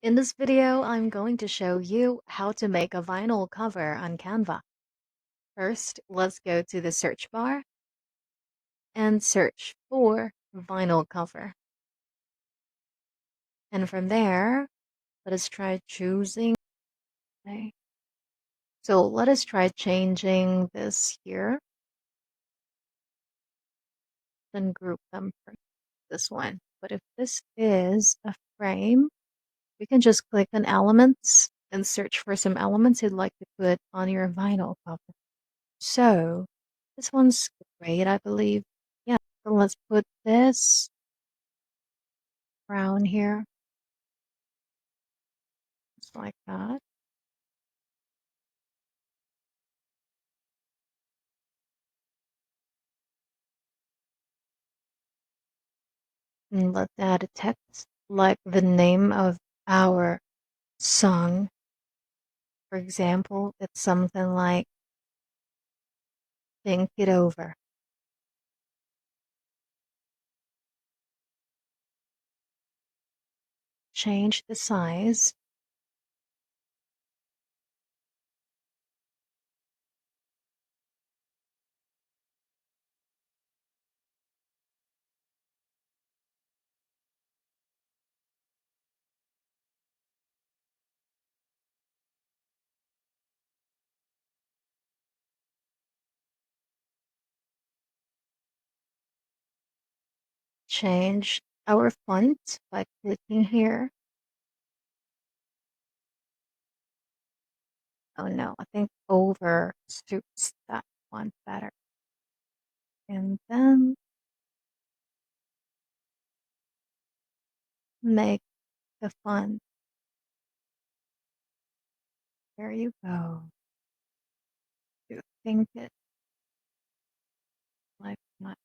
In this video, I'm going to show you how to make a vinyl cover on Canva. First, let's go to the search bar and search for vinyl cover. And from there, let us try choosing. Okay. So let us try changing this here, then group them for this one. But if this is a frame, you can just click on elements and search for some elements you'd like to put on your vinyl cover. So this one's great, I believe. Yeah, so let's put this brown here, just like that. And let's add a text like the name of our song. For example, it's something like Think It Over. Change the size. Change our font by clicking here. Oh no, I think over suits that one better. And then make the font. There you go. You think it like that.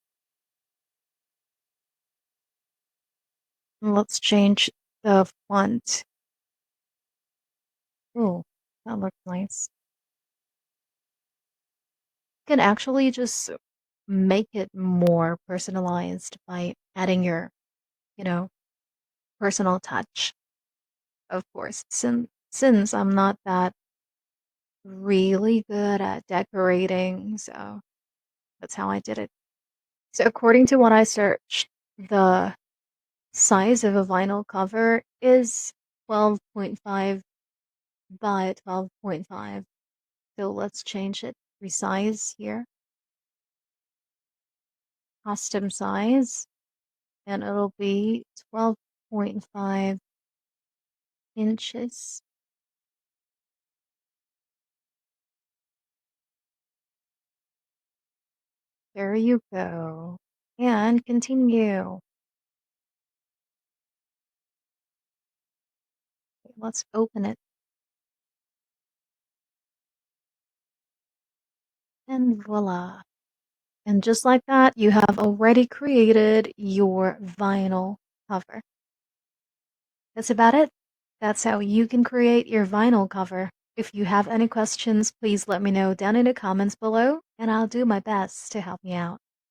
Let's change the font. Oh, that looks nice. You can actually just make it more personalized by adding your, you know, personal touch. Of course, since I'm not that really good at decorating, so that's how I did it. So according to what I searched, the size of a vinyl cover is 12.5 by 12.5. So let's change it. Resize here. Custom size. And it'll be 12.5 inches. There you go. And continue. Let's open it. And voila. And just like that, you have already created your vinyl cover. That's about it. That's how you can create your vinyl cover. If you have any questions, please let me know down in the comments below, and I'll do my best to help you out.